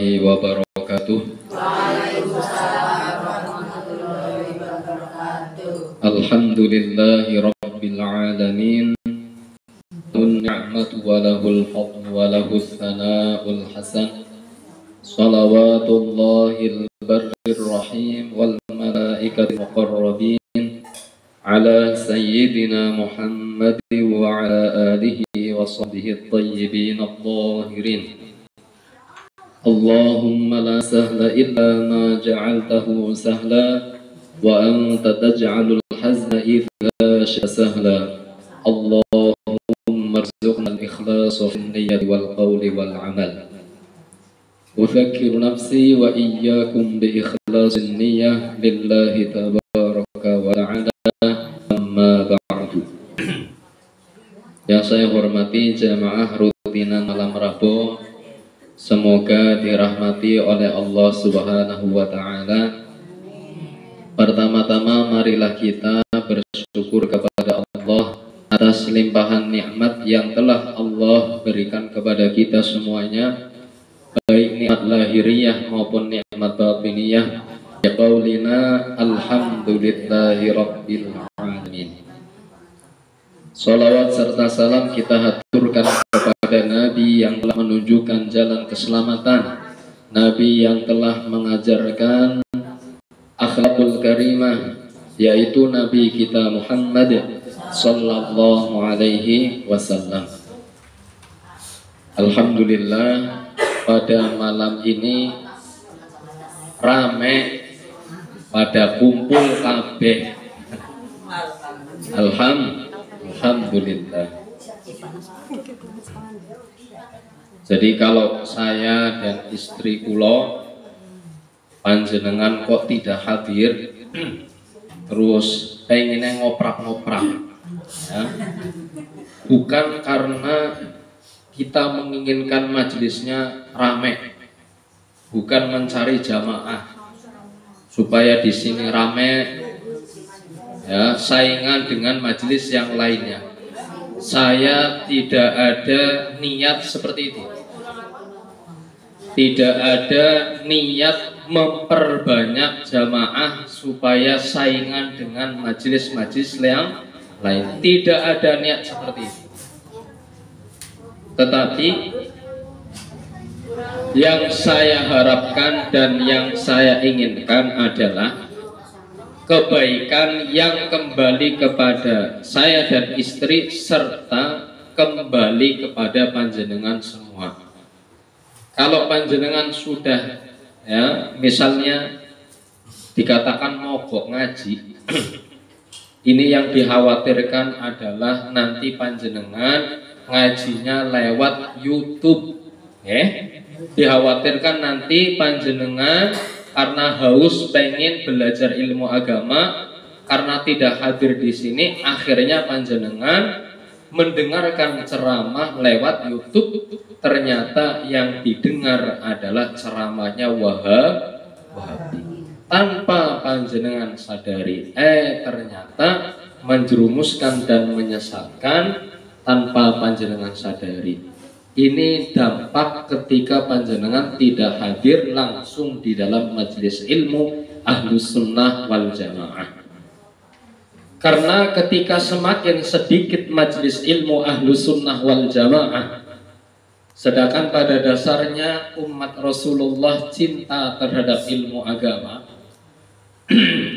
warahmatullahi wabarakatuh. Waalaikumsalam warahmatullahi wabarakatuh. Alhamdulillahi rabbil alamin. Ni'matu wa lahul fadlu wa lahul thana'ul hasan. Salawatullahil barrir rahim wal malaikatil muqarrabin ala sayyidina Muhammad wa ala alihi wa sahbihi at-tayyibin at-tahirin. Allahumma la sahla illa ma ja'altahu sahla wa anta taj'alul hazna idza syi'ta sahla. Allahumma arzuqna al-ikhlasa fil niyyati wal qawli wal amal. Udzakkiru nafsi wa iyyakum bi ikhlasin niyyah lillahi tabaraka wa ta'ala. Amma ba'du. Yang saya hormati jamaah rutinan malam Rabu, semoga dirahmati oleh Allah Subhanahu wa ta'ala. Pertama-tama marilah kita bersyukur kepada Allah atas limpahan nikmat yang telah Allah berikan kepada kita semuanya, baik nikmat lahiriah maupun nikmat batiniyah. Ya qaulina alhamdulillahi rabbil alamin. Salawat serta salam kita haturkan kepada Nabi yang telah menunjukkan jalan keselamatan, Nabi yang telah mengajarkan akhlakul karimah, yaitu Nabi kita Muhammad sallallahu alaihi wasallam. Alhamdulillah, pada malam ini rame pada kumpul kabeh. Alhamdulillah. Jadi kalau saya dan istri kula panjenengan kok tidak hadir, terus pengennya ngoprak-ngoprak, ya. Bukan karena kita menginginkan majelisnya rame, bukan mencari jamaah supaya di sini rame, ya, saingan dengan majelis yang lainnya. Saya tidak ada niat seperti itu. Tidak ada niat memperbanyak jamaah supaya saingan dengan majelis-majelis yang lain. Tidak ada niat seperti itu. Tetapi yang saya harapkan dan yang saya inginkan adalah kebaikan yang kembali kepada saya dan istri serta kembali kepada panjenengan semua. Kalau panjenengan sudah, ya, misalnya dikatakan mogok ngaji, ini yang dikhawatirkan adalah nanti panjenengan ngajinya lewat YouTube, dikhawatirkan nanti panjenengan karena haus pengen belajar ilmu agama, karena tidak hadir di sini, akhirnya panjenengan mendengarkan ceramah lewat YouTube, ternyata yang didengar adalah ceramahnya Wahabi. Tanpa panjenengan sadari, ternyata menjerumuskan dan menyesatkan tanpa panjenengan sadari. Ini dampak ketika panjenengan tidak hadir langsung di dalam majelis ilmu Ahlus Sunnah wal Jamaah. Karena ketika semakin sedikit majelis ilmu Ahlus Sunnah wal Jamaah, sedangkan pada dasarnya umat Rasulullah cinta terhadap ilmu agama,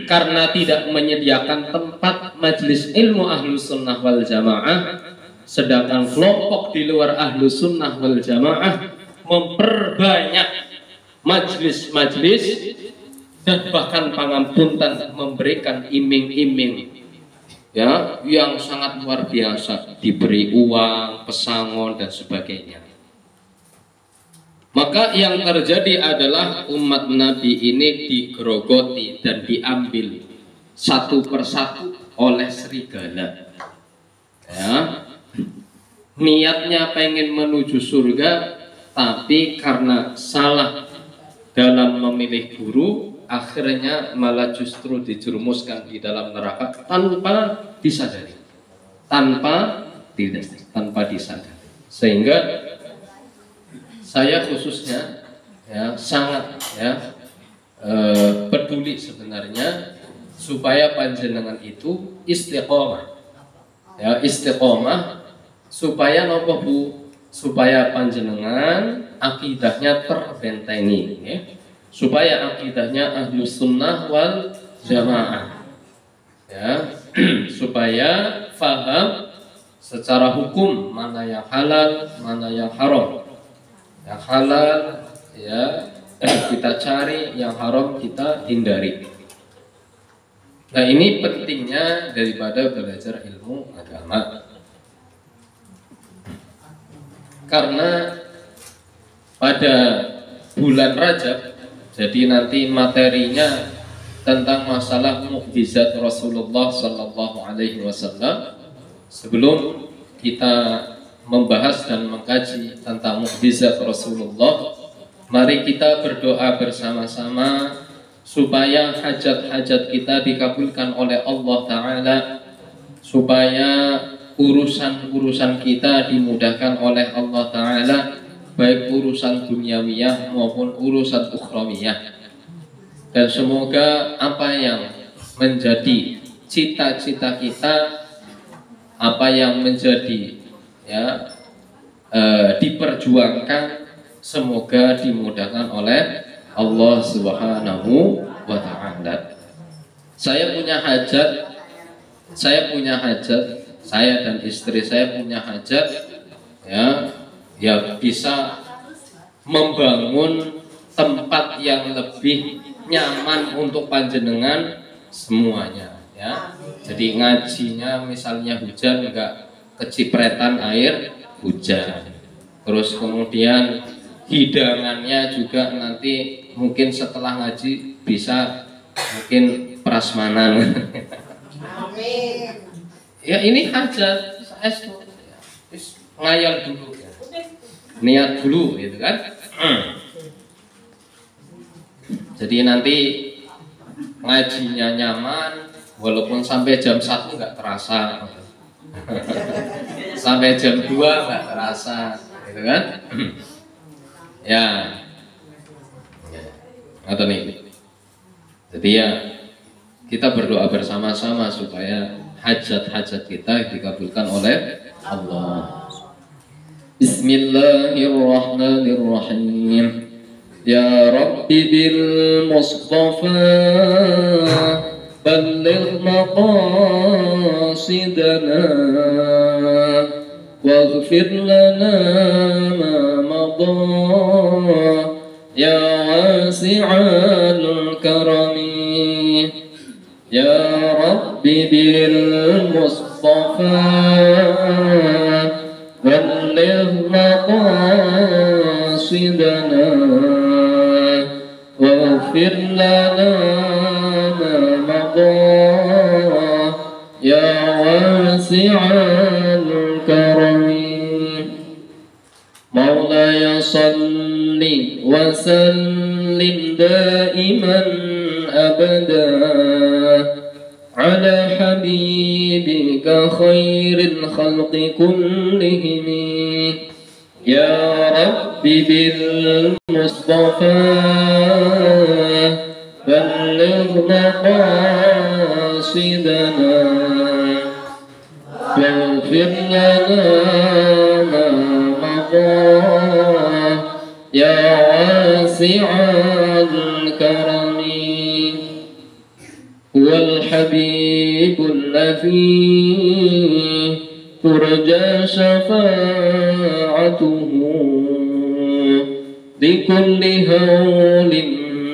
karena tidak menyediakan tempat majelis ilmu Ahlus Sunnah wal Jamaah, sedangkan kelompok di luar Ahlus Sunnah wal Jamaah memperbanyak majelis-majelis dan bahkan pangampunten memberikan iming-iming, ya, yang sangat luar biasa, diberi uang, pesangon dan sebagainya. Maka yang terjadi adalah umat Nabi ini digerogoti dan diambil satu persatu oleh serigala, ya. Niatnya pengen menuju surga, tapi karena salah dalam memilih guru, akhirnya malah justru dijerumuskan di dalam neraka tanpa disadari, tanpa disadari. Sehingga saya khususnya ya sangat ya peduli sebenarnya supaya panjenengan itu istiqomah, ya istiqomah supaya nopo Bu, supaya panjenengan akidahnya terbentengi, ya. Supaya akidahnya ahlus sunnah wal jamaah, ya. Supaya faham secara hukum mana yang halal, mana yang haram. Yang halal ya kita cari, yang haram kita hindari. Nah ini pentingnya daripada belajar ilmu agama, karena pada bulan Rajab, jadi nanti materinya tentang masalah mukjizat Rasulullah Sallallahu Alaihi Wasallam. Sebelum kita membahas dan mengkaji tentang mukjizat Rasulullah, mari kita berdoa bersama-sama supaya hajat-hajat kita dikabulkan oleh Allah Ta'ala, supaya urusan-urusan kita dimudahkan oleh Allah Ta'ala, baik urusan duniawiyah maupun urusan ukhrawiyah. Dan semoga apa yang menjadi cita-cita kita, apa yang menjadi ya diperjuangkan, semoga dimudahkan oleh Allah Subhanahu wa Ta'ala. Saya punya hajat, saya dan istri saya punya hajat, ya bisa membangun tempat yang lebih nyaman untuk panjenengan semuanya, ya. Jadi ngajinya misalnya hujan enggak kecipretan air hujan. Terus kemudian hidangannya juga nanti mungkin setelah ngaji bisa mungkin prasmanan. Amin. Ya ini hajat saya ngayal dulu ya. Niat dulu gitu kan. Jadi nanti ngajinya nyaman, walaupun sampai jam 1 nggak terasa, sampai jam 2 nggak terasa, gitu kan? Ya, atau nih. Jadi ya kita berdoa bersama-sama supaya hajat-hajat kita dikabulkan oleh Allah. Bismillahirrahmanirrahim. Ya Rabbi bil Mustafa balligh maqasidana waghfir lana ma madha ya wasi'al karami. Ya Rabbi bil Mustafa balligh maqasidana واغفر لنا ما مضى يا واسع الكرم. مولاي صل وسلم دائما أبدا على حبيبك خير الخلق كلهم. يا ربي بالمصطفى بلغ مقاصدنا واغفر لنا ما مضى يا واسع الكرم. هو الحبيب الذي ترجى شفاعته لكل هول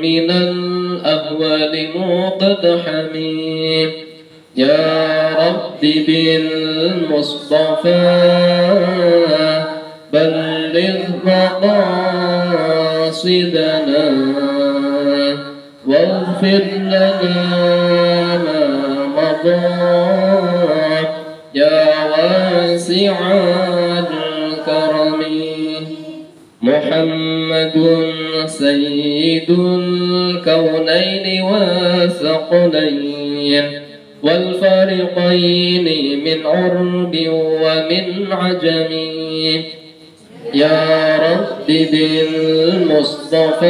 من الأهوال مقتحم. يا رب بالمصطفى بلغ مقاصدنا واغفر لنا ما مضى يا واسع الكرم. محمد سيد الكونين والثقلين والفريقين من عرب ومن عجم. يا رب بالمصطفى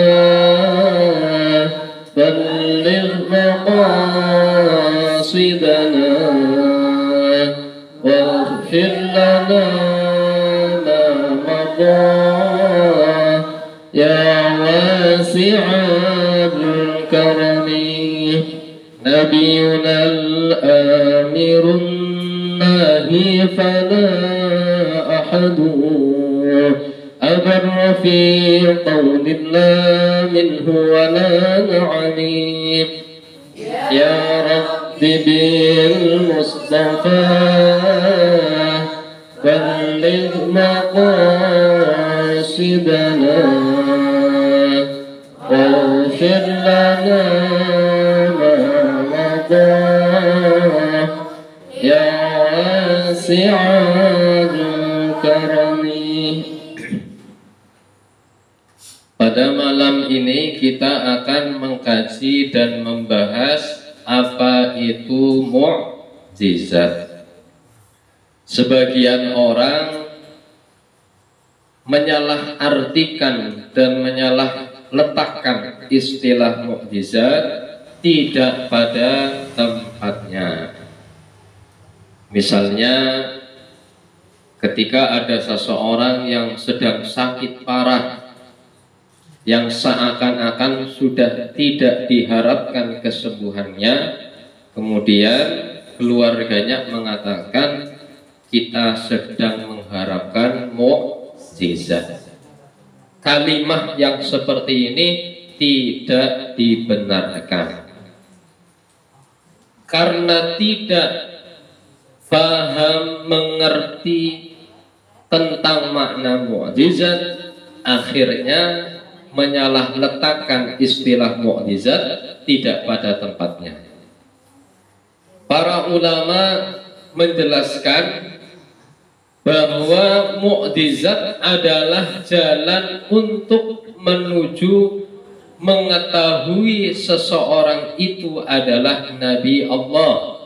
بلغ مقاصدنا واغفر لنا ما مضى يا واسع الكرم نبينا الآمر الناهي فلا أحد أبر في قول الله منه ولا نعمي يا رب بالمصطفى بلغ مقاصدنا واغفر لنا ما مضى يا واسع الكرم. Pada malam ini kita akan mengkaji dan membahas apa itu mukjizat. Sebagian orang menyalahartikan dan menyalahletakkan istilah mukjizat tidak pada tempatnya. Misalnya ketika ada seseorang yang sedang sakit parah, yang seakan-akan sudah tidak diharapkan kesembuhannya, kemudian keluarganya mengatakan kita sedang mengharapkan mukjizat. Kalimat yang seperti ini tidak dibenarkan karena tidak paham mengerti tentang makna mukjizat, akhirnya menyalahletakkan istilah mukjizat tidak pada tempatnya. Para ulama menjelaskan bahwa mukjizat adalah jalan untuk menuju mengetahui seseorang itu adalah Nabi Allah.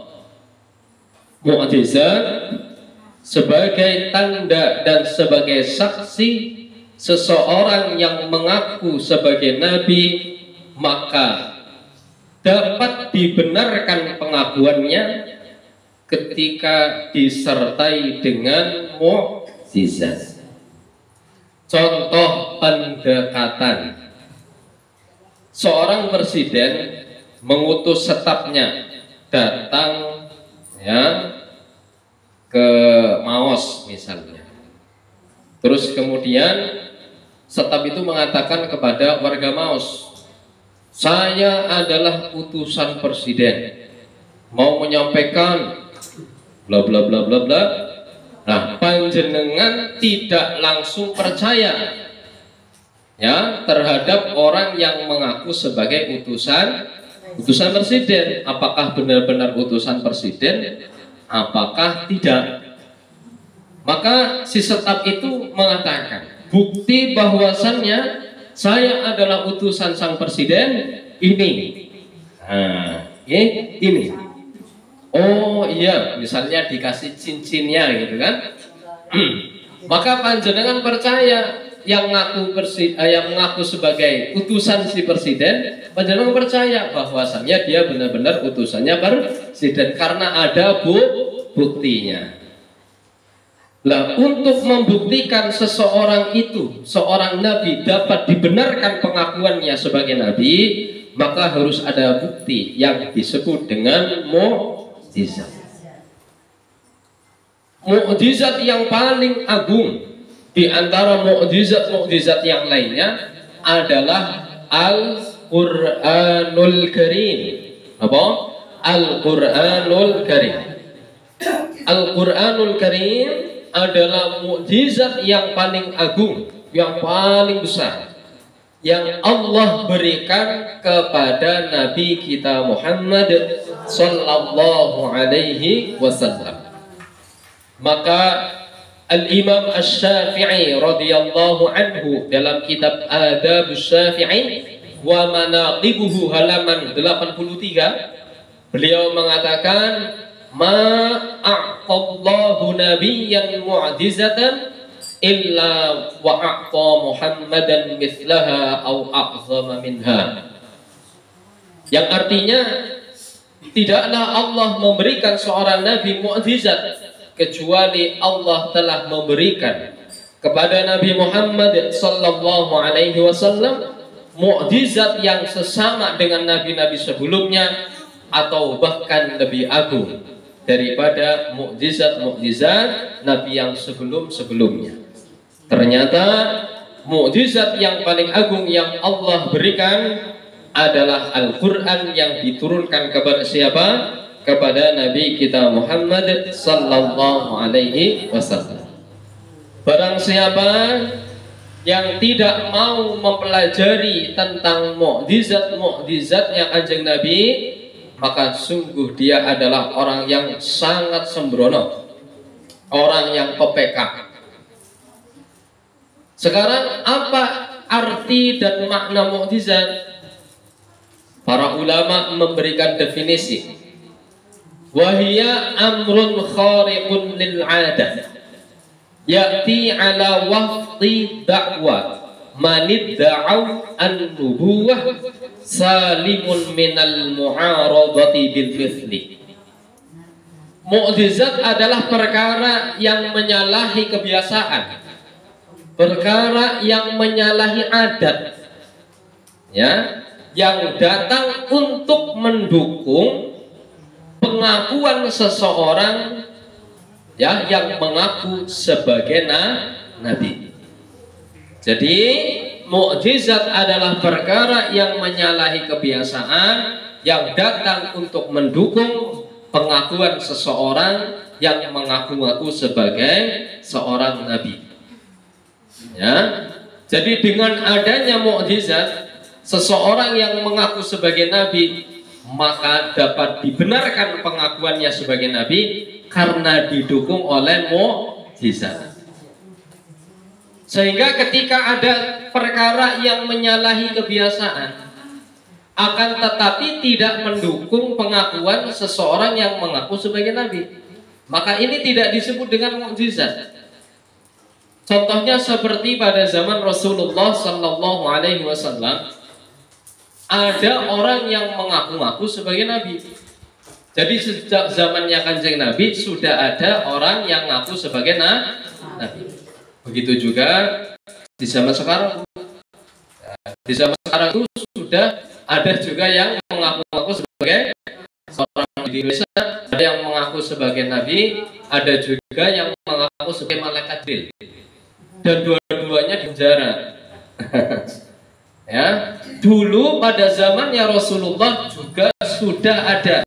Mukjizat sebagai tanda dan sebagai saksi seseorang yang mengaku sebagai nabi, maka dapat dibenarkan pengakuannya ketika disertai dengan mukjizat. Contoh pendekatan, seorang presiden mengutus stafnya datang ke Maos misalnya. Terus kemudian staf itu mengatakan kepada warga Maos, saya adalah utusan presiden, mau menyampaikan bla bla bla bla bla. Nah, panjenengan tidak langsung percaya terhadap orang yang mengaku sebagai utusan presiden. Apakah benar-benar utusan presiden? Apakah tidak? Maka si staf itu mengatakan, bukti bahwasannya saya adalah utusan sang presiden ini. Ini. Oh iya, misalnya dikasih cincinnya gitu kan. Maka panjenengan percaya yang mengaku sebagai utusan si presiden, panjenengan percaya bahwasannya dia benar-benar utusannya presiden karena ada buktinya. Lah, untuk membuktikan seseorang itu, seorang nabi dapat dibenarkan pengakuannya sebagai nabi, maka harus ada bukti yang disebut dengan mukjizat. Mukjizat yang paling agung di antara mukjizat yang lainnya adalah Al-Qur'anul Karim. Apa? Al-Qur'anul Karim. Al-Qur'anul Karim adalah mukjizat yang paling agung, yang paling besar, yang Allah berikan kepada Nabi kita Muhammad sallallahu alaihi wasallam. Maka Al-Imam Asy-Syafi'i radhiyallahu anhu dalam kitab Adab Asy-Syafi'i wa Manaqibuhu halaman 83, beliau mengatakan ma a'tallahu nabiyyan mu'jizatan illa wa a'ta Muhammadan mithlaha aw a'zama minha. Yang artinya tidaklah Allah memberikan seorang nabi mukjizat kecuali Allah telah memberikan kepada Nabi Muhammad sallallahu alaihi wasallam mukjizat yang sesama dengan nabi-nabi sebelumnya atau bahkan lebih agung daripada mukjizat-mukjizat nabi yang sebelum-sebelumnya. Ternyata mukjizat yang paling agung yang Allah berikan adalah Al-Quran yang diturunkan kepada siapa? Kepada Nabi kita Muhammad sallallahu alaihi wasallam. Barang siapa yang tidak mau mempelajari tentang mukjizat-mukjizatnya Kanjeng Nabi, maka sungguh dia adalah orang yang sangat sembrono, orang yang pepeka. Sekarang apa arti dan makna mukjizat? Para ulama memberikan definisi. Wahia amrun khariqun lil 'adah. Ya'ti 'ala wafdi da'wah man idda'u an-nubuwah salimun minal mu'aradati bil mithli. Mukjizat adalah perkara yang menyalahi kebiasaan, perkara yang menyalahi adat, ya, yang datang untuk mendukung pengakuan seseorang, ya, yang mengaku sebagai nabi. Jadi mukjizat adalah perkara yang menyalahi kebiasaan, yang datang untuk mendukung pengakuan seseorang yang mengaku-ngaku sebagai seorang nabi. Ya, jadi dengan adanya mukjizat seseorang yang mengaku sebagai nabi, maka dapat dibenarkan pengakuannya sebagai nabi karena didukung oleh mukjizat. Sehingga ketika ada perkara yang menyalahi kebiasaan, akan tetapi tidak mendukung pengakuan seseorang yang mengaku sebagai nabi, maka ini tidak disebut dengan mukjizat. Contohnya seperti pada zaman Rasulullah Sallallahu Alaihi Wasallam, ada orang yang mengaku-ngaku sebagai nabi. Jadi sejak zamannya Kanjeng Nabi sudah ada orang yang ngaku sebagai nabi. Begitu juga di zaman sekarang. Di zaman sekarang itu sudah ada juga yang mengaku-ngaku sebagai seorang di Indonesia. Ada yang mengaku sebagai nabi, ada juga yang mengaku sebagai malaikat Jibril. Dan dua-duanya di penjara. Ya, dulu pada zamannya Rasulullah juga sudah ada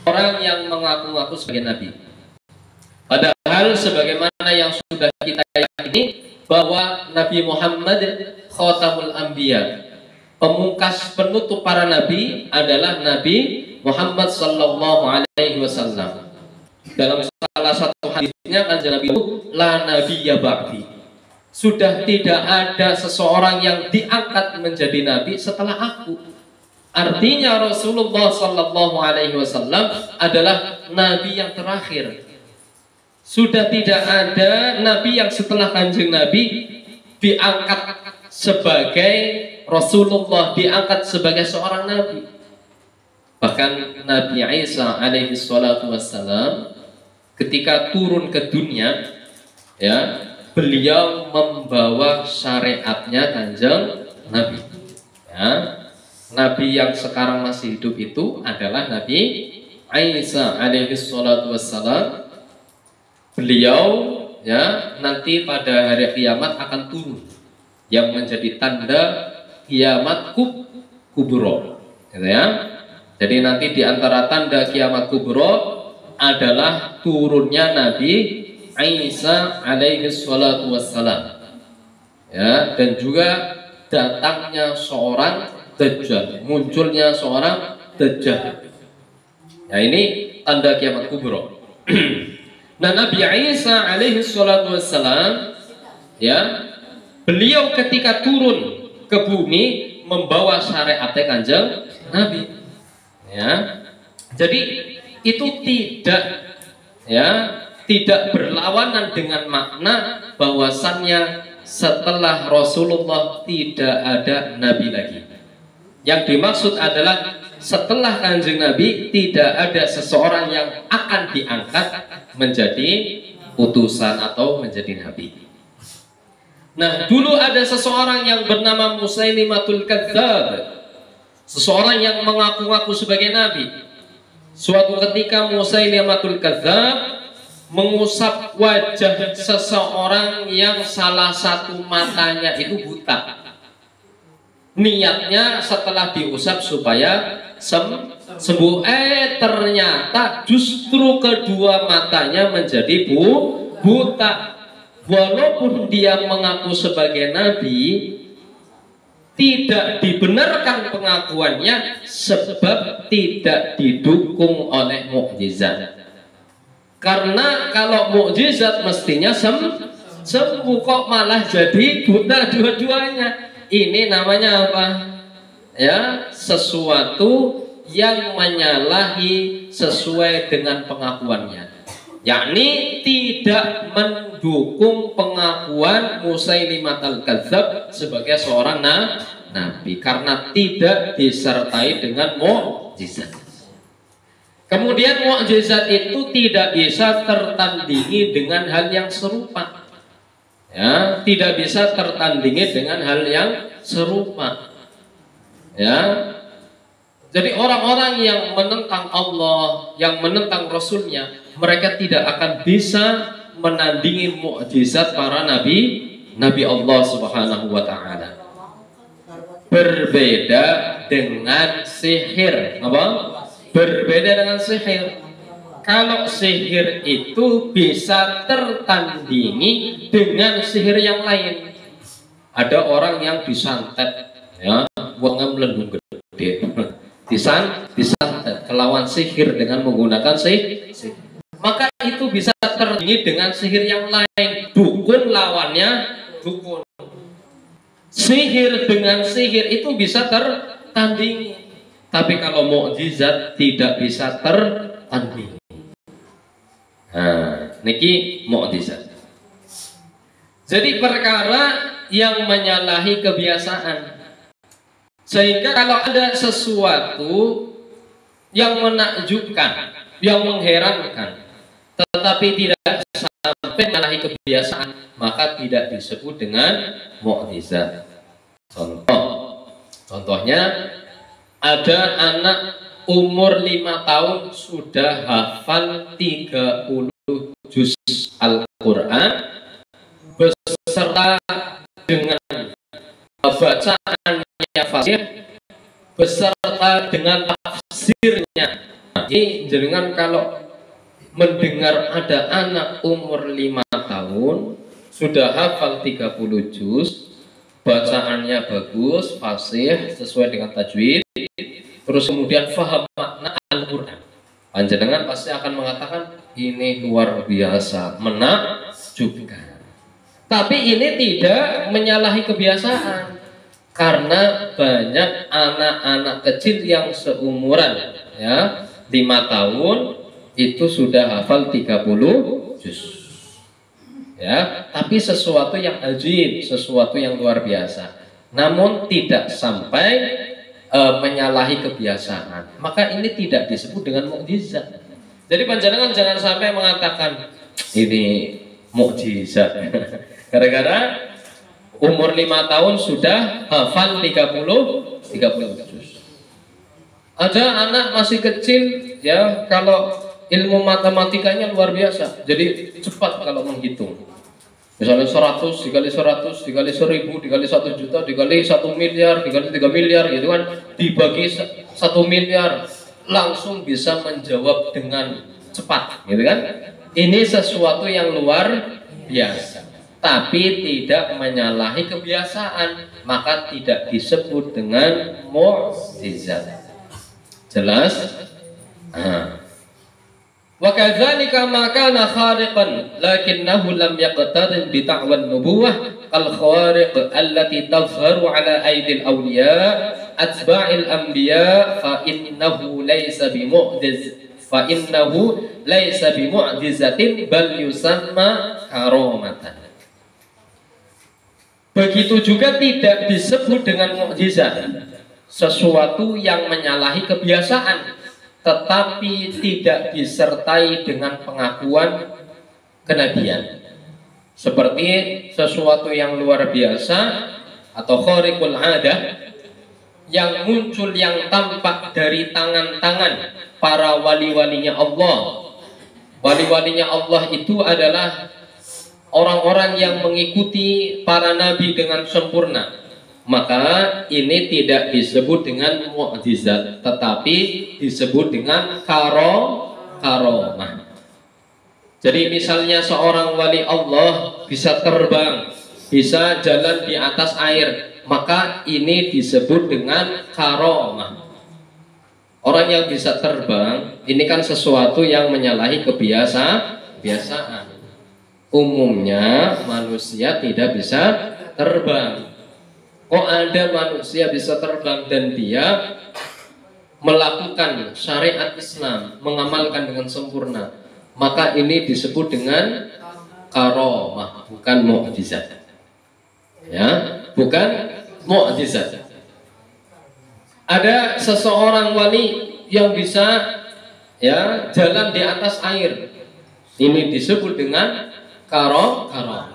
orang yang mengaku-ngaku sebagai nabi. Padahal sebagaimana yang sudah kita yakini bahwa Nabi Muhammad Khatamul Anbiya, pemungkas penutup para nabi, adalah Nabi Muhammad Sallallahu Alaihi Wasallam. Dalam salah satu hadisnya Kanjeng Nabi, la nabiyya ba'di. Sudah tidak ada seseorang yang diangkat menjadi nabi setelah aku. Artinya Rasulullah Sallallahu Alaihi Wasallam adalah nabi yang terakhir. Sudah tidak ada nabi yang setelah Kanjeng Nabi diangkat sebagai Rasulullah, diangkat sebagai seorang nabi. Bahkan Nabi Isa alaihi salatu wassalam ketika turun ke dunia, ya, beliau membawa syariatnya Kanjeng Nabi. Ya, nabi yang sekarang masih hidup itu adalah Nabi Isa alaihi salatu wassalam. Beliau, ya, nanti pada hari kiamat akan turun yang menjadi tanda kiamat kubro, gitu ya. Jadi nanti di antara tanda kiamat kubro adalah turunnya Nabi Isa alaihi salatu wassalam, ya, dan juga datangnya seorang dajjal, munculnya seorang dajjal. Nah, ini tanda kiamat kubro. Nah, Nabi Isa alaihi salatu wassalam, ya, beliau ketika turun ke bumi membawa syariat Kanjeng Nabi, ya. Jadi itu tidak, ya, tidak berlawanan dengan makna bahwasannya setelah Rasulullah tidak ada nabi lagi. Yang dimaksud adalah setelah Kanjeng Nabi tidak ada seseorang yang akan diangkat menjadi utusan atau menjadi nabi. Nah, dulu ada seseorang yang bernama Musailimatul Kadzdzab, seseorang yang mengaku-ngaku sebagai nabi. Suatu ketika Musailimatul Kadzdzab mengusap wajah seseorang yang salah satu matanya itu buta. Niatnya setelah diusap supaya sembuh. Ternyata justru kedua matanya menjadi buta. Walaupun dia mengaku sebagai nabi, tidak dibenarkan pengakuannya sebab tidak didukung oleh mukjizat. Karena kalau mukjizat mestinya sembuh, kok malah jadi buta dua-duanya. Ini namanya apa? Ya, sesuatu yang menyalahi sesuai dengan pengakuannya. Yakni tidak mendukung pengakuan Musailimatul Kadzdzab sebagai seorang nabi karena tidak disertai dengan mukjizat. Kemudian mukjizat itu tidak bisa tertandingi dengan hal yang serupa. Ya, tidak bisa tertandingi dengan hal yang serupa. Ya. Jadi orang-orang yang menentang Allah, yang menentang Rasulnya, mereka tidak akan bisa menandingi mukjizat para nabi Allah Subhanahu wa taala. Berbeda dengan sihir, apa? Berbeda dengan sihir. Kalau sihir itu bisa tertandingi dengan sihir yang lain. Ada orang yang disantet, ya, buangnya melendung gede, disantet kelawan sihir dengan menggunakan sihir. Maka itu bisa tertandingi dengan sihir yang lain. Dukun lawannya dukun. Sihir dengan sihir itu bisa tertandingi. Tapi kalau mukjizat tidak bisa tertandingi. Nah, niki mukjizat. Jadi perkara yang menyalahi kebiasaan. Sehingga kalau ada sesuatu yang menakjubkan, yang mengherankan, tetapi tidak sampai menyalahi kebiasaan, maka tidak disebut dengan mukjizat. Contohnya ada anak umur 5 tahun sudah hafal 30 juz Al-Quran beserta dengan bacaannya fasih beserta dengan tafsirnya. Jadi jangan kalau mendengar ada anak umur 5 tahun sudah hafal 30 juz, bacaannya bagus, fasih sesuai dengan tajwid, terus kemudian faham makna Al-Quran, panjenengan pasti akan mengatakan ini luar biasa, menakjubkan. Tapi ini tidak menyalahi kebiasaan, karena banyak anak-anak kecil yang seumuran, ya, 5 tahun itu sudah hafal 30 juz, ya, tapi sesuatu yang ajib, sesuatu yang luar biasa, namun tidak sampai menyalahi kebiasaan, maka ini tidak disebut dengan mukjizat. Jadi panjenengan jangan sampai mengatakan ini mukjizat gara-gara umur 5 tahun sudah hafal 30 juz. Ada anak masih kecil, ya, kalau ilmu matematikanya luar biasa, jadi cepat kalau menghitung. Misalnya 100 dikali 100 dikali 1000 dikali 1 juta dikali 1 miliar dikali 3 miliar gitu kan, dibagi 1 miliar langsung bisa menjawab dengan cepat gitu kan. Ini sesuatu yang luar biasa, tapi tidak menyalahi kebiasaan, maka tidak disebut dengan mukjizat. Jelas? Wa kadzalika ma kana khariqan lakinnahu lam yaqtarin bi ta'wan nubuwah al khariq allati tazharu ala aydil awliya atba'il anbiya fa innahu laysa bi mu'jizatin bal yusamma karamatan. Begitu juga tidak disebut dengan mukjizat, sesuatu yang menyalahi kebiasaan, tetapi tidak disertai dengan pengakuan kenabian. Seperti sesuatu yang luar biasa atau khariqul adah yang muncul, yang tampak dari tangan-tangan para wali-walinya Allah. Wali-walinya Allah itu adalah orang-orang yang mengikuti para nabi dengan sempurna. Maka ini tidak disebut dengan mukjizat, tetapi disebut dengan karomah. Jadi misalnya seorang wali Allah bisa terbang, bisa jalan di atas air, maka ini disebut dengan karomah. Orang yang bisa terbang, ini kan sesuatu yang menyalahi kebiasaan. Umumnya manusia tidak bisa terbang. Kok ada manusia bisa terbang dan dia melakukan syariat Islam, mengamalkan dengan sempurna, maka ini disebut dengan karomah, bukan mukjizat. Ya, bukan mukjizat. Ada seseorang wali yang bisa jalan di atas air. Ini disebut dengan karomah.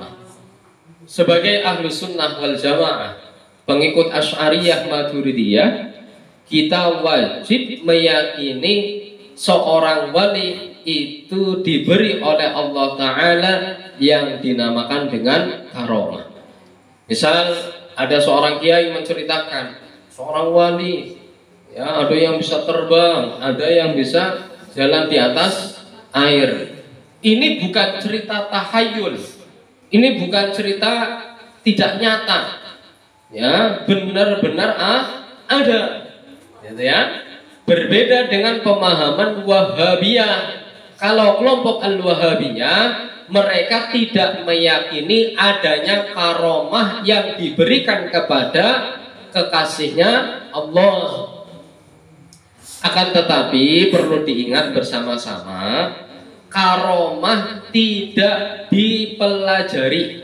Sebagai ahlu sunnah wal jamaah, pengikut Asy'ariyah Maturidiyah, kita wajib meyakini seorang wali itu diberi oleh Allah Ta'ala yang dinamakan dengan karomah. Misal ada seorang kiai menceritakan seorang wali, ada yang bisa terbang, ada yang bisa jalan di atas air. Ini bukan cerita tahayul, ini bukan cerita tidak nyata, benar-benar ada, gitu ya. Berbeda dengan pemahaman Wahabiyah. Kalau kelompok Al-Wahabiyah, mereka tidak meyakini adanya karomah yang diberikan kepada kekasihnya Allah. Akan tetapi perlu diingat bersama-sama, karomah tidak dipelajari.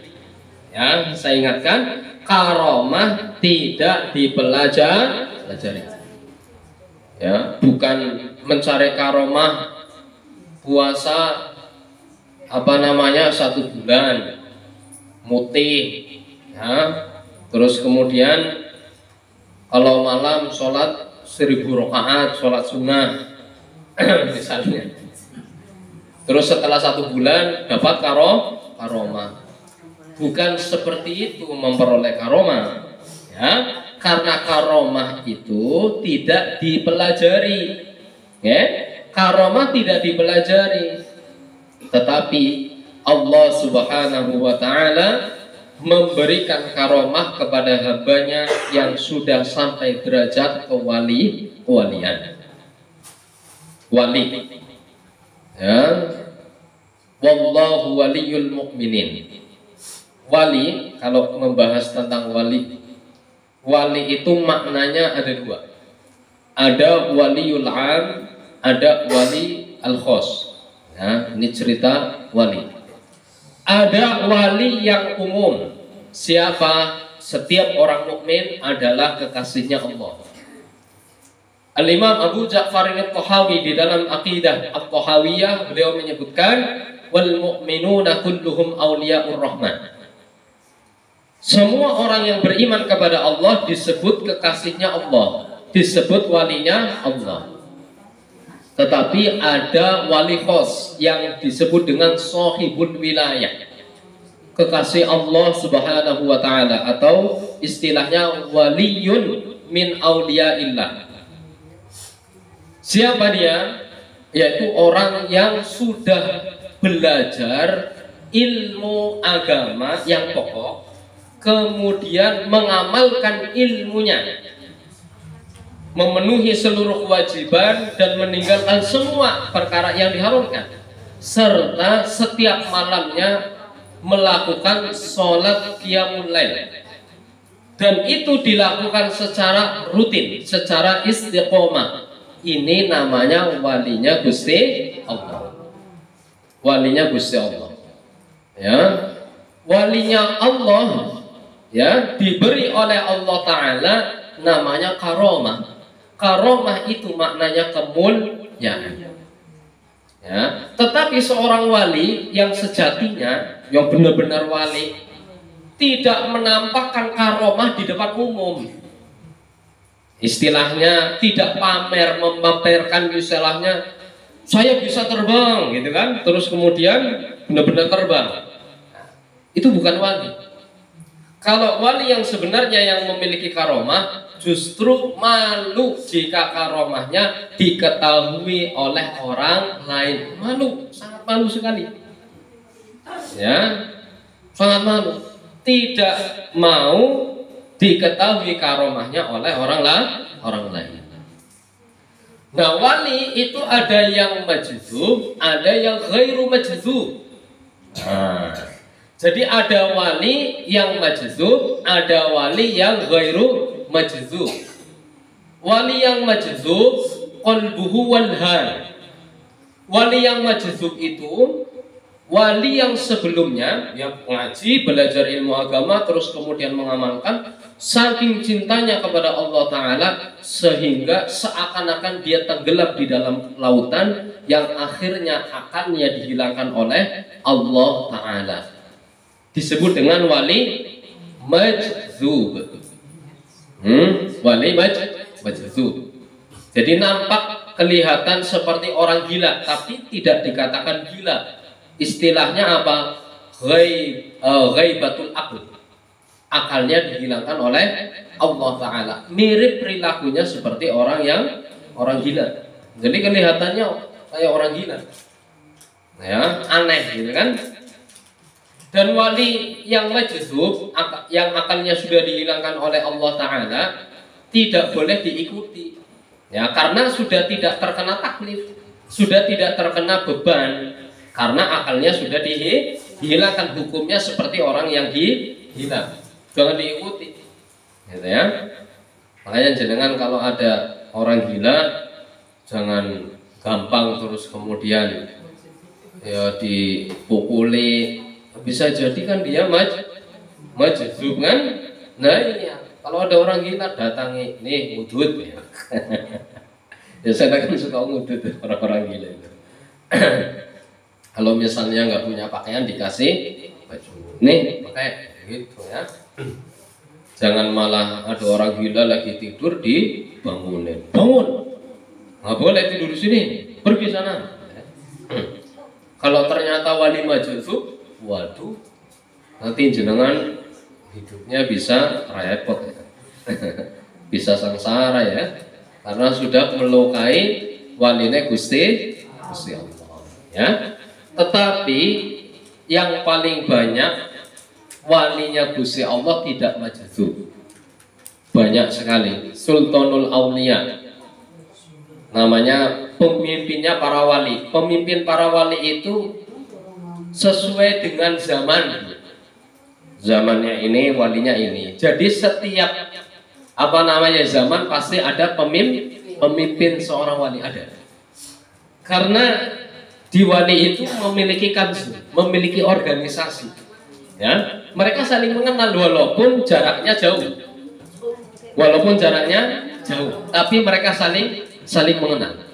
Saya ingatkan, karomah tidak dipelajari. Bukan mencari karomah puasa 1 bulan mutih, terus kemudian kalau malam sholat 1000 rakaat, sholat sunnah misalnya. Terus setelah 1 bulan dapat karomah. Bukan seperti itu memperoleh karomah, karena karomah itu tidak dipelajari. Karomah tidak dipelajari, tetapi Allah Subhanahu wa Ta'ala memberikan karomah kepada hambanya yang sudah sampai derajat kewalian. Wali. Wallahu waliyul mu'minin. Wali, kalau membahas tentang wali itu maknanya ada 2. Ada waliul am, ada wali al-khos. Ini cerita wali. Ada wali yang umum. Siapa? Setiap orang mukmin adalah kekasihnya Allah. Al-Imam Abu Ja'far al-Tahawi di dalam Aqidah At-Tahawiyah, beliau menyebutkan wal mu'minuna kulluhum awliya'ur rahman. Semua orang yang beriman kepada Allah disebut kekasihnya Allah, disebut walinya Allah. Tetapi ada wali khos yang disebut dengan sahibul wilayah, kekasih Allah Subhanahu wa Ta'ala, atau istilahnya waliyun min awliyaillah. Siapa dia? Yaitu orang yang sudah belajar ilmu agama yang pokok, kemudian mengamalkan ilmunya, memenuhi seluruh kewajiban dan meninggalkan semua perkara yang diharamkan, serta setiap malamnya melakukan sholat qiyamul lail, dan itu dilakukan secara rutin, secara istiqomah. Ini namanya walinya Gusti Allah. Walinya Gusti Allah. Walinya Allah ya, diberi oleh Allah Ta'ala namanya karomah. Karomah itu maknanya kemuliaan. Ya, tetapi seorang wali yang sejatinya, yang benar-benar wali, tidak menampakkan karomah di depan umum. Istilahnya tidak pamer, memamerkan, istilahnya saya bisa terbang, gitu kan? Terus kemudian benar-benar terbang. Itu bukan wali. Kalau wali yang sebenarnya yang memiliki karomah, justru malu jika karomahnya diketahui oleh orang lain. Malu, sangat malu sekali. Ya, sangat malu. Tidak mau diketahui karomahnya oleh orang lain. Nah, wali itu ada yang majdzub, ada yang ghairu majdzub. Nah, jadi ada wali yang majdzub, ada wali yang ghairu majdzub. Wali yang majdzub qalbuhu walhan. Wali yang majdzub itu wali yang sebelumnya yang ngaji, belajar ilmu agama, terus kemudian mengamalkan, saking cintanya kepada Allah Ta'ala sehingga seakan-akan dia tenggelam di dalam lautan yang akhirnya akannya dihilangkan oleh Allah Ta'ala. Disebut dengan wali majdzub. Wali majdzub. Jadi nampak kelihatan seperti orang gila, tapi tidak dikatakan gila. Istilahnya apa? Ghaibatul aql. Akalnya dihilangkan oleh Allah Ta'ala. Mirip perilakunya seperti orang gila. Jadi kelihatannya kayak orang gila, ya, aneh gitu kan. Dan wali yang majdzub, yang akalnya sudah dihilangkan oleh Allah Ta'ala, tidak boleh diikuti, ya, karena sudah tidak terkena taklif, sudah tidak terkena beban, karena akalnya sudah dihilangkan. Hukumnya seperti orang yang hilang, jangan diikuti, gitu ya. Makanya jenengan kalau ada orang gila, jangan gampang terus kemudian ya dipukuli. Bisa jadi kan dia majdzub kan. Nah iya, kalau ada orang gila datangi, nih ngudut ya. Ya saya kan suka ngudut orang-orang gila itu. Kalau misalnya nggak punya pakaian dikasih baju, nih pakai gitu ya. Jangan malah ada orang gila lagi tidur dibangunin, bangun, nggak boleh tidur di sini, pergi sana. Kalau ternyata wali majdzub, waduh, nanti jenengan hidupnya bisa repot ya. Bisa sengsara ya, karena sudah melukai waline Gusti Allah ya. Tetapi yang paling banyak walinya Gusti Allah tidak majdzub. Banyak sekali. Sultanul Aulia namanya, pemimpinnya para wali. Pemimpin para wali itu sesuai dengan zaman. Zamannya ini, walinya ini. Jadi setiap zaman pasti ada pemimpin seorang wali ada. Karena di wali itu memiliki kanzu, memiliki organisasi. Ya, mereka saling mengenal walaupun jaraknya jauh. Tapi mereka saling mengenal.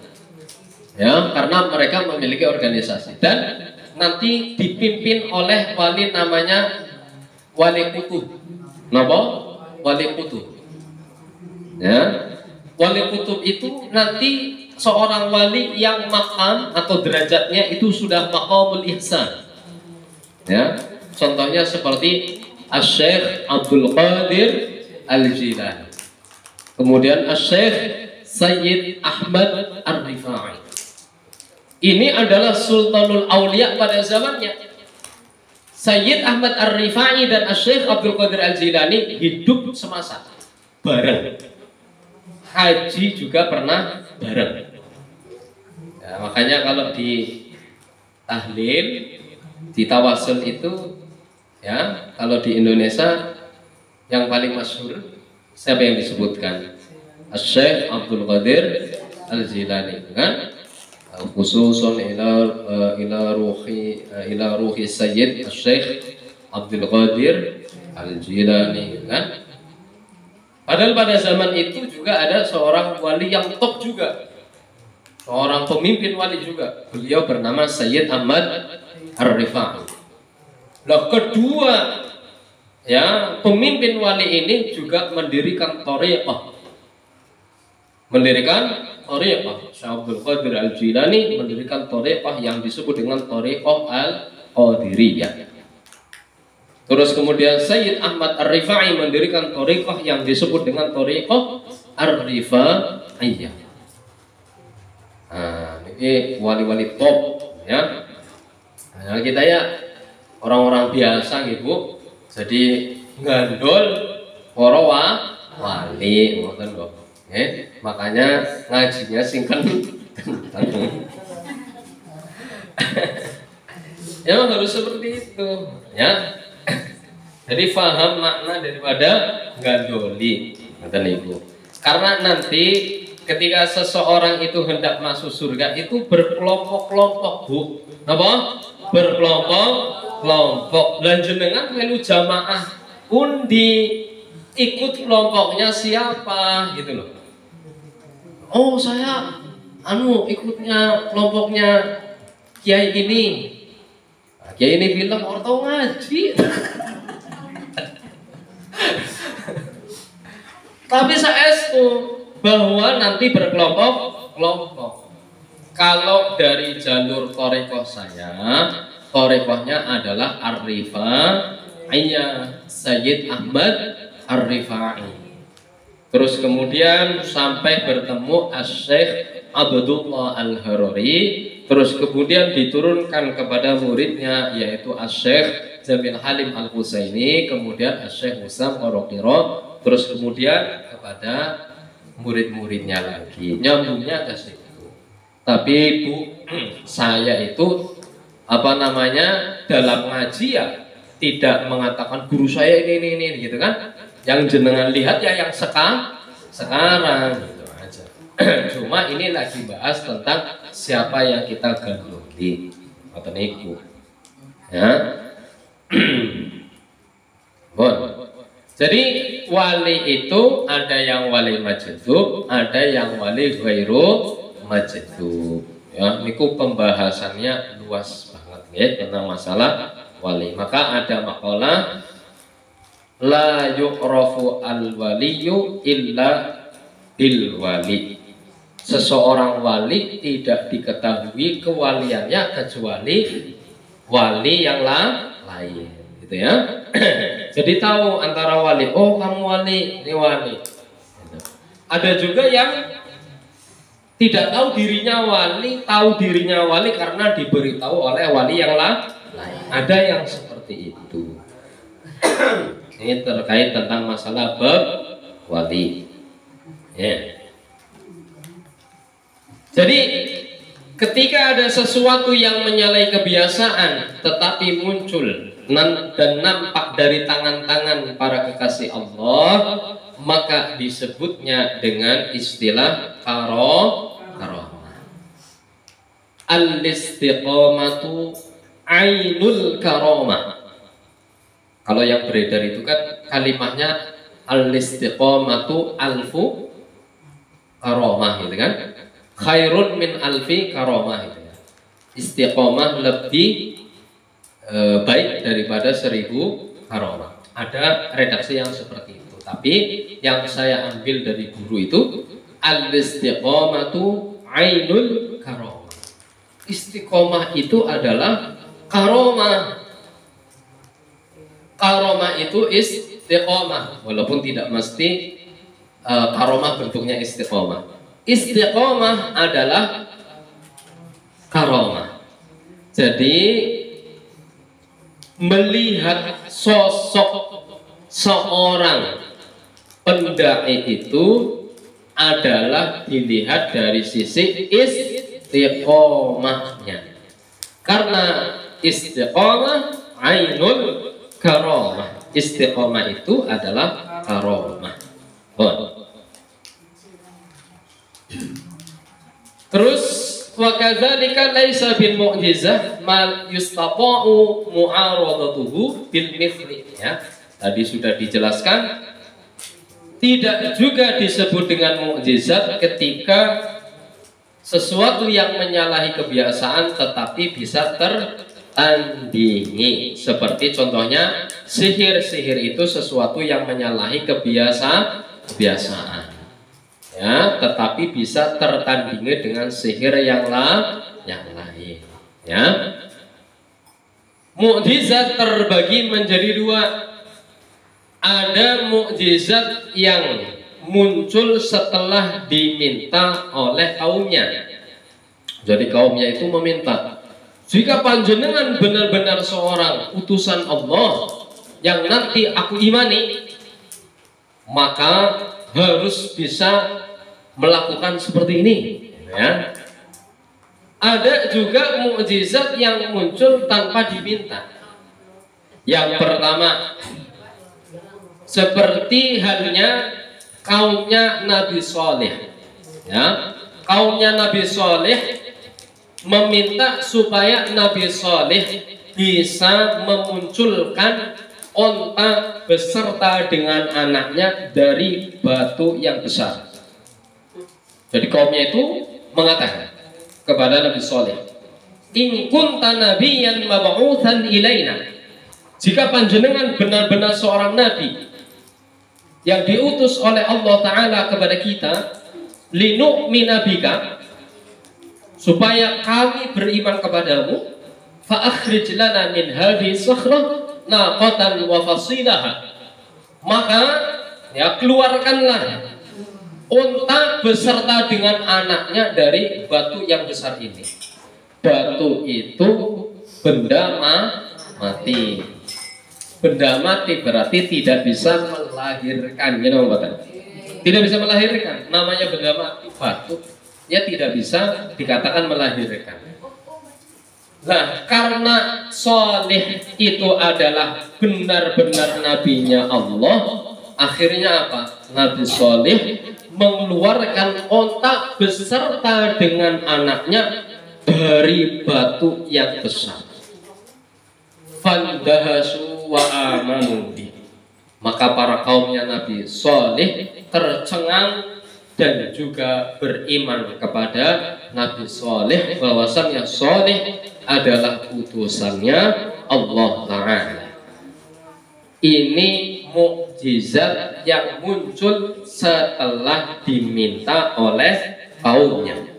Ya, karena mereka memiliki organisasi dan nanti dipimpin oleh wali namanya wali kutub. Napa? Wali kutub. Ya. Wali kutub itu nanti seorang wali yang maqam atau derajatnya itu sudah maqamul ihsan. Ya. Contohnya seperti Asy-Syaikh Abdul Qadir Al-Jilani. Kemudian Asy-Syaikh Sayyid Ahmad Ar-Rifai. Ini adalah Sultanul Aulia pada zamannya. Sayyid Ahmad Ar-Rifai dan Asy-Syaikh Abdul Qadir Al-Jilani hidup semasa bareng. Haji juga pernah bareng. Ya, makanya kalau di tahlil, di tawasul itu, ya, kalau di Indonesia yang paling masyhur siapa yang disebutkan? Asy-Syaikh Abdul Qadir Al-Jilani, kan? Khususun ila ruhi Sayyid Asy-Syaikh Abdul Qadir Al-Jilani, kan? Padahal pada zaman itu juga ada seorang wali yang top juga, seorang pemimpin wali juga. Beliau bernama Sayyid Ahmad Ar-Rifa'i. Nah, kedua ya pemimpin wali ini juga mendirikan thariqah. Syekh Abdul Qadir Al-Jilani mendirikan thariqah yang disebut dengan thariqah Al-Qadiriyah. Terus kemudian Sayyid Ahmad Ar-Rifa'i mendirikan thariqah yang disebut dengan thariqah Ar-Rifa'iyah. Nah, ini wali-wali top ya. Nah, kita ya orang-orang biasa gitu. Jadi gandol para wali ngoten kok. Makanya ngajinya singkan. Ya harus seperti itu ya. Jadi paham makna daripada gandoli ngoten niku. Karena nanti ketika seseorang itu hendak masuk surga itu berkelompok-kelompok, Bu. Napa? Berkelompok-kelompok. Lan jenengan melu jamaah undi, ikut kelompoknya siapa gitu loh. Oh, saya ikutnya kelompoknya kiai ini. Nah, kiai ini bilang orang tahu ngaji. Tapi saestu bahwa nanti berkelompok-kelompok. Kalau dari jalur thariqah saya, thariqahnya adalah Ar-Rifa'iyah, Sayyid Ahmad Ar-Rifa'i. Terus kemudian sampai bertemu Asy-Syaikh Abdullah Al-Harari. Terus kemudian diturunkan kepada muridnya yaitu Asy-Syaikh Jamil Halim Al-Husaini, kemudian Asy-Syaikh Husam Qaraqiro. Terus kemudian kepada murid-muridnya lagi, nyambungnya ke situ. Tapi Bu, saya itu dalam ngaji ya tidak mengatakan guru saya ini gitu kan. Yang jenengan lihat ya yang sekarang gitu aja. Cuma ini lagi bahas tentang siapa yang kita gandoli atau niku. Ya. Bon. Jadi wali itu ada yang wali majdzub, ada yang wali ghairu majdzub. Ya, niku pembahasannya luas banget ya tentang masalah wali. Maka ada makalah la yu'rafu al-waliyyu illa bil wali. Seseorang wali tidak diketahui kewaliannya kecuali wali yang lain. Gitu ya. Jadi tahu antara wali, oh kamu wali, ini wali. Ada juga yang tidak tahu dirinya wali, tahu dirinya wali karena diberitahu oleh wali yang lain. Ada yang seperti itu. Ini terkait tentang masalah bab wali. Ya. Jadi ketika ada sesuatu yang menyalahi kebiasaan tetapi muncul dan nampak dari tangan-tangan para kekasih Allah, maka disebutnya dengan istilah karamah. Al-istiqamatu ainul karamah. Kalau yang beredar itu kan kalimatnya al-istiqamatu alfu karamah gitu kan. Khairun min alfi karamah gitu ya. Istiqamah lebih baik daripada 1000 karamah. Ada redaksi yang seperti itu. Tapi yang saya ambil dari guru itu al-istiqamatu ainul karamah. Istiqomah itu adalah karamah. Karamah itu istiqomah, walaupun tidak mesti karamah bentuknya istiqomah. Istiqomah adalah karamah. Jadi melihat sosok seorang pendai itu adalah dilihat dari sisi istiqomahnya. Karena istiqomah ainul karamah. Istiqomah itu adalah karamah. Terus wa kadzalika laisa bil mu'jizah mal yustata'u mu'aradatuhu bil mithli ya. Tadi sudah dijelaskan, tidak juga disebut dengan mukjizat ketika sesuatu yang menyalahi kebiasaan tetapi bisa tertandingi. Seperti contohnya sihir itu sesuatu yang menyalahi kebiasaan. Ya, tetapi bisa tertandingi dengan sihir yang lain. Ya. Mukjizat terbagi menjadi dua. Ada mukjizat yang muncul setelah diminta oleh kaumnya. Jadi kaumnya itu meminta, jika panjenengan benar-benar seorang utusan Allah yang nanti aku imani, maka harus bisa melakukan seperti ini. Ya. Ada juga mukjizat yang muncul tanpa diminta. Yang pertama, seperti halnya kaumnya Nabi Shalih. Ya, kaumnya Nabi Shalih meminta supaya Nabi Shalih bisa memunculkan onta beserta dengan anaknya dari batu yang besar. Jadi kaumnya itu mengatakan kepada Nabi Shalih, "In kunta nabiyyan mab'utsan ilaina." Jika panjenengan benar-benar seorang nabi yang diutus oleh Allah Ta'ala kepada kita, linu'mina bika, supaya kami beriman kepadamu, fa'akhrij lana min hadhihi sakhrah naqatan wa fasilaha. Maka ya, keluarkanlah unta beserta dengan anaknya dari batu yang besar ini. Batu itu benda mati. Benda mati berarti tidak bisa melahirkan, you know, tidak bisa melahirkan. Namanya benda mati, batu, ya tidak bisa dikatakan melahirkan. Nah, karena Shalih itu adalah benar-benar nabinya Allah, akhirnya apa? Nabi Shalih mengeluarkan onta beserta dengan anaknya dari batu yang besar. Fandahasu wa amanu bi. Maka para kaumnya Nabi Shalih tercengang dan juga beriman kepada Nabi Shalih, bahwasannya Shalih adalah utusannya Allah Ta'ala. Ini mukjizat yang muncul setelah diminta oleh kaumnya.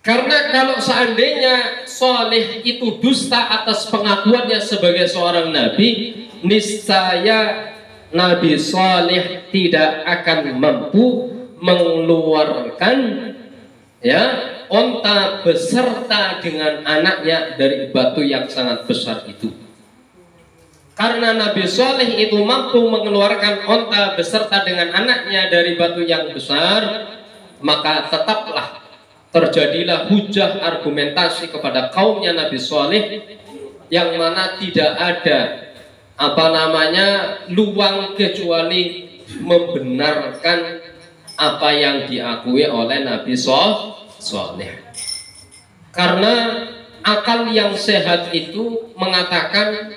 Karena kalau seandainya Shalih itu dusta atas pengakuannya sebagai seorang nabi, niscaya Nabi Shalih tidak akan mampu mengeluarkan ya onta beserta dengan anaknya dari batu yang sangat besar itu. Karena Nabi Shalih itu mampu mengeluarkan onta beserta dengan anaknya dari batu yang besar, maka tetaplah terjadilah hujah argumentasi kepada kaumnya Nabi Shalih, yang mana tidak ada luang kecuali membenarkan apa yang diakui oleh Nabi Shalih. Karena akal yang sehat itu mengatakan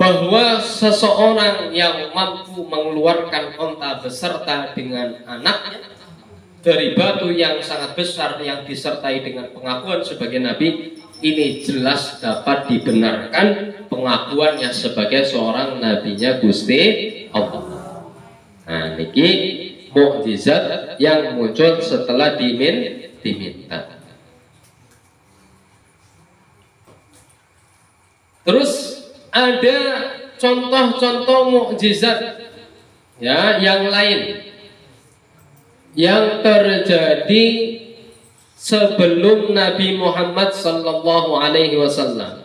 bahwa seseorang yang mampu mengeluarkan onta beserta dengan anaknya dari batu yang sangat besar yang disertai dengan pengakuan sebagai nabi, ini jelas dapat dibenarkan pengakuannya sebagai seorang nabinya Gusti Allah. Nah, niki mukjizat yang muncul setelah diminta. Terus ada contoh-contoh mukjizat ya yang lain yang terjadi sebelum Nabi Muhammad Sallallahu Alaihi Wasallam.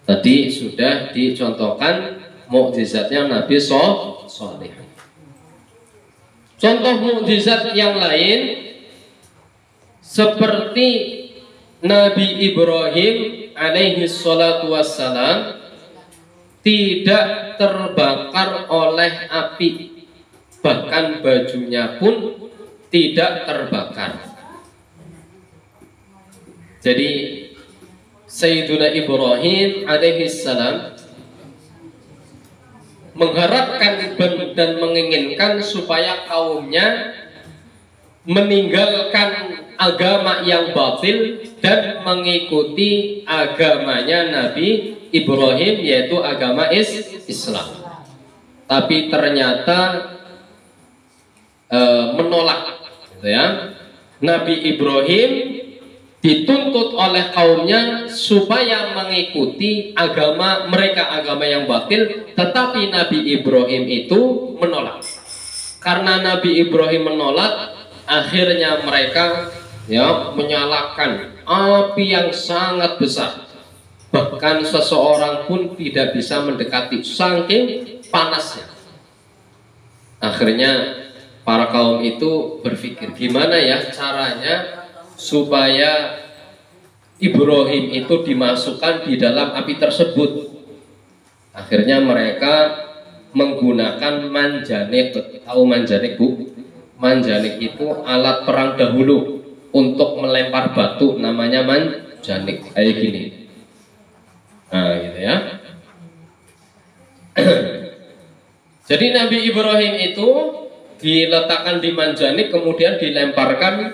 Tadi sudah dicontohkan mukjizatnya Nabi Shalih. Contoh mukjizat yang lain seperti Nabi Ibrahim alaihi salatu wassalam tidak terbakar oleh api, bahkan bajunya pun tidak terbakar. Jadi Sayyiduna Ibrahim alaihi salam mengharapkan dan menginginkan supaya kaumnya meninggalkan agama yang batil dan mengikuti agamanya Nabi Ibrahim, yaitu agama Islam. Tapi ternyata menolak, gitu ya. Nabi Ibrahim dituntut oleh kaumnya supaya mengikuti agama mereka, agama yang batil, tetapi Nabi Ibrahim itu menolak. Karena Nabi Ibrahim menolak, akhirnya mereka menyalakan api yang sangat besar. Bahkan seseorang pun tidak bisa mendekati, saking panasnya. Akhirnya para kaum itu berpikir, gimana ya caranya supaya Ibrahim itu dimasukkan di dalam api tersebut. Akhirnya mereka menggunakan manjanik. Tahu manjanik, Bu? Manjanik itu alat perang dahulu untuk melempar batu, namanya manjanik, kayak gini. Nah, gitu ya. Jadi Nabi Ibrahim itu diletakkan di manjanik, kemudian dilemparkan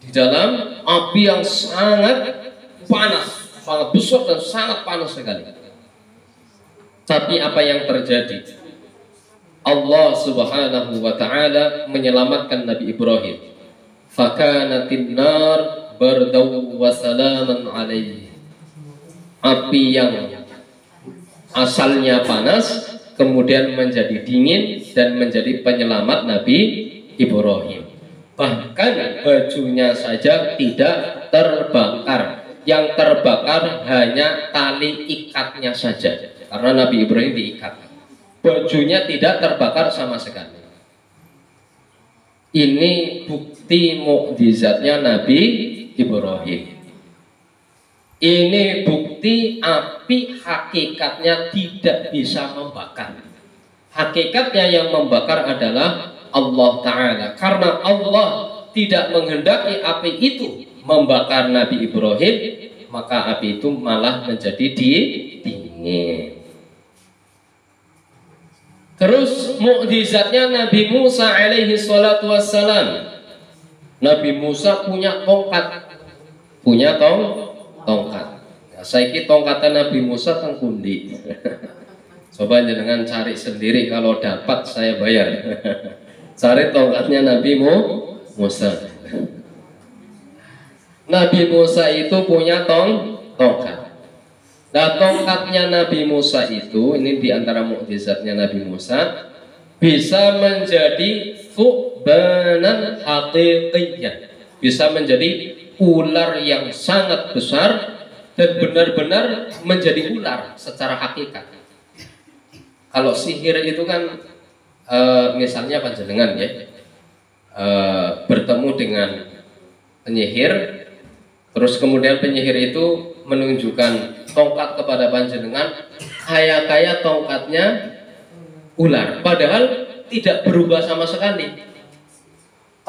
di dalam api yang sangat panas, sangat besar dan sangat panas sekali. Tapi apa yang terjadi? Allah Subhanahu wa ta'ala menyelamatkan Nabi Ibrahim. Fakanatin nar bardaw wa salaman alaihi. Api yang asalnya panas kemudian menjadi dingin dan menjadi penyelamat Nabi Ibrahim. Bahkan bajunya saja tidak terbakar. Yang terbakar hanya tali ikatnya saja, karena Nabi Ibrahim diikat. Bajunya tidak terbakar sama sekali. Ini bukti mukjizatnya Nabi Ibrahim. Ini bukti api hakikatnya tidak bisa membakar. Hakikatnya yang membakar adalah Allah Ta'ala. Karena Allah tidak menghendaki api itu membakar Nabi Ibrahim, maka api itu malah menjadi dingin. Terus mukjizatnya Nabi Musa alaihi salatu wassalam. Nabi Musa punya tongkat. Tongkat. Nah, saiki tongkatan Nabi Musa teng pundi? Coba jangan cari sendiri, kalau dapat saya bayar. Cari tongkatnya Nabi Musa. Nabi Musa itu punya tongkat. Nah, tongkatnya Nabi Musa itu, ini diantara mukjizatnya Nabi Musa, bisa menjadi thubanan haqiqiyyan, bisa menjadi ular yang sangat besar dan benar-benar menjadi ular secara hakikat. Kalau sihir itu kan misalnya panjenengan ya bertemu dengan penyihir, terus kemudian penyihir itu menunjukkan tongkat kepada panjenengan, kaya tongkatnya ular, padahal tidak berubah sama sekali.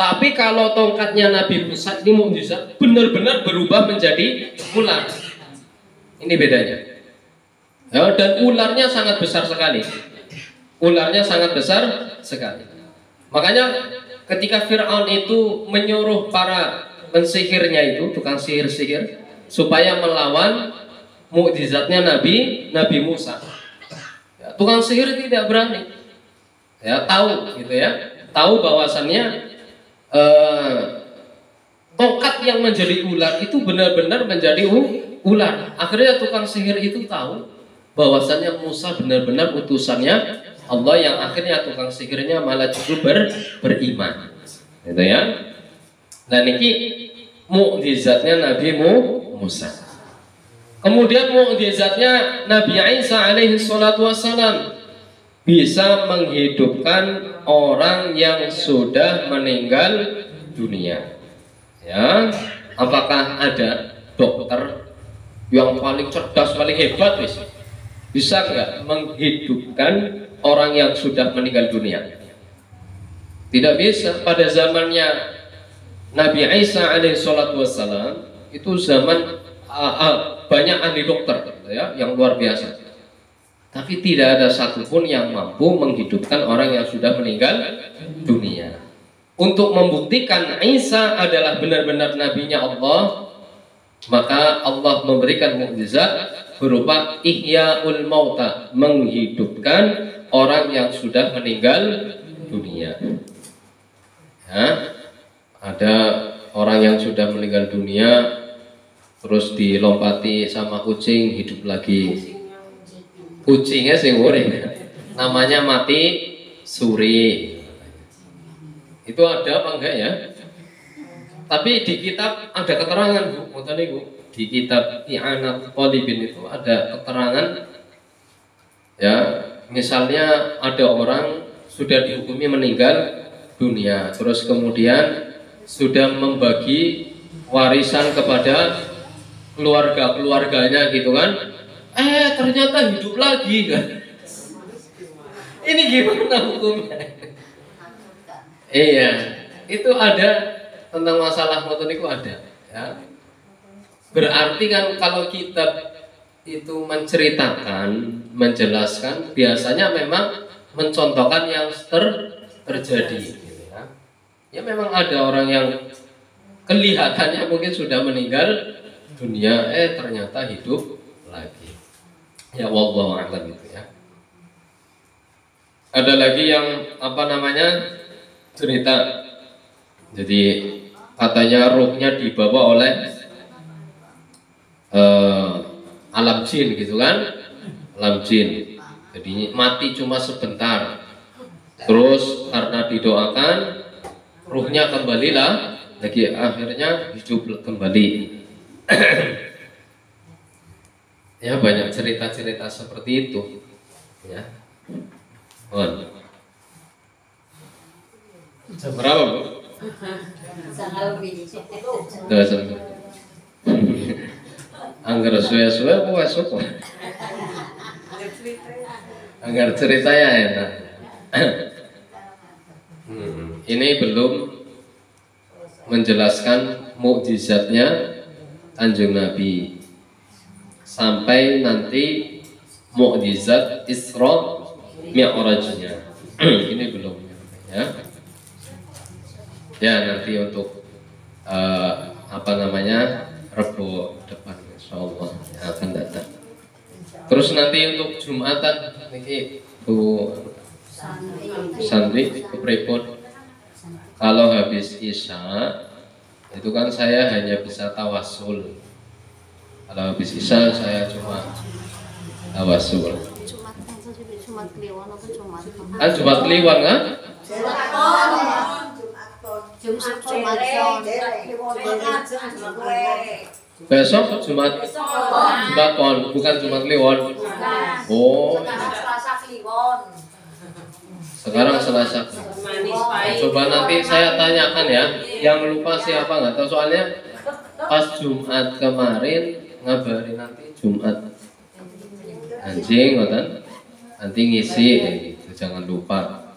Tapi kalau tongkatnya Nabi Musa ini mukjizat, benar-benar berubah menjadi ular. Ini bedanya. Ya, dan ularnya sangat besar sekali. Ularnya sangat besar sekali. Makanya ketika Fir'aun itu menyuruh para pensihirnya itu, tukang sihir-sihir, supaya melawan mukjizatnya Nabi Musa, ya, tukang sihir tidak berani. Ya, tahu gitu ya, tahu bahwasannya tongkat yang menjadi ular itu benar-benar menjadi ular. Akhirnya tukang sihir itu tahu bahwasannya Musa benar-benar utusannya Allah, yang akhirnya tukang sihirnya malah justru beriman. Gitu ya. Nah, niki mukjizatnya Nabi Musa. Kemudian mukjizatnya Nabi Isa alaihi salatu wassalam, bisa menghidupkan orang yang sudah meninggal dunia. Ya, apakah ada dokter yang paling cerdas, paling hebat bisa nggak menghidupkan orang yang sudah meninggal dunia? Tidak bisa. Pada zamannya Nabi Isa alaihi salatu wassalam itu zaman banyak ahli dokter ya, yang luar biasa. Tapi tidak ada satupun yang mampu menghidupkan orang yang sudah meninggal dunia. Untuk membuktikan Isa adalah benar-benar nabinya Allah, maka Allah memberikan mukjizat berupa ihya'ul mauta, menghidupkan orang yang sudah meninggal dunia. Ya, ada orang yang sudah meninggal dunia terus dilompati sama kucing hidup lagi. Kucingnya sing urip. Namanya mati suri. Itu ada apa enggak ya? Tapi di kitab ada keterangan, Bu. Ngoten niku. Di kitab I'anat Thalibin itu ada keterangan ya, misalnya ada orang sudah dihukumi meninggal dunia, terus kemudian sudah membagi warisan kepada keluarganya gitu kan. Ternyata hidup lagi kan. Ini gimana hukumnya? Iya, itu ada tentang masalah ngoten niku ada ya. Berarti kan kalau kitab itu menceritakan, menjelaskan, biasanya memang mencontohkan yang terjadi gitu ya. Ya memang ada orang yang kelihatannya mungkin sudah meninggal dunia, ternyata hidup lagi. Ya wallahu a'lam gitu ya. Ada lagi yang apa namanya cerita. Jadi katanya ruhnya dibawa oleh alam jin gitu kan, alam jin. Jadi mati cuma sebentar. Terus karena didoakan ruhnya kembalilah lagi, akhirnya hidup kembali. Ya banyak cerita-cerita seperti itu ya. Jam berapa, Bu? Sangat lebih. Angger suwe-suwe apa esuk? Angger ceritanya enak. Ini belum menjelaskan mukjizatnya Kanjeng Nabi. Sampai nanti mukjizat Isra Mi'rajnya. Ini belum ya. Ya nanti untuk apa namanya Rebo depan insyaallah akan datang. Terus nanti untuk Jumatan niki Bu Sandri kepripun? Kalau habis Isya itu kan saya hanya bisa tawasul. Kalau habis Isya saya cuma tawasul. Jumat Kliwon kan? Besok Jumat Pon, bukan Jumat Kliwon. Oh, sekarang Selasa. Coba nanti saya tanyakan ya. Yang lupa siapa nggak tahu, soalnya pas Jumat kemarin ngabarin nanti Jumat anjing, kan? Nanti ngisi gitu, jangan lupa.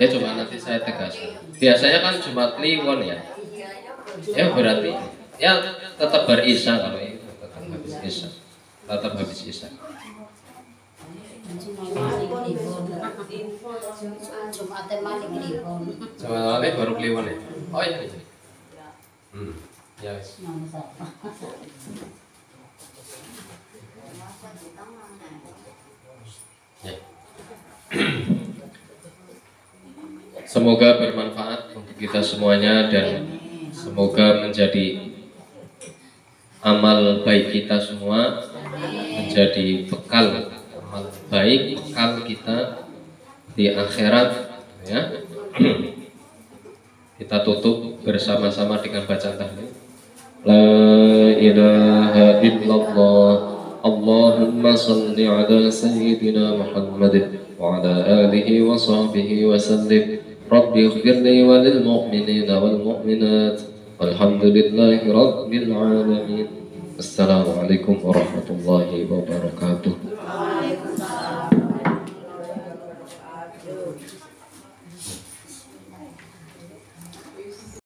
Ya coba nanti saya tegaskan. Biasanya kan Jumat Kliwon ya. Ya berarti ya tetap berisya kalau itu tetap habis isya. Tetap habis isya. Jumat baru Kliwon ya. Oh iya. Ya. Ya. Semoga bermanfaat untuk kita semuanya dan semoga menjadi amal baik kita semua, menjadi bekal amal baik, bekal kita di akhirat ya. Kita tutup bersama-sama dengan bacaan tahlil. La ilaha illallah, Allahumma salli ala sayyidina Muhammad wa ala alihi wa sahbihi wa sallim. Rabbi ighfirli wa lil mu'minina wal mu'minat. Walhamdulillahi rabbil alamin. Assalamualaikum warahmatullahi wabarakatuh.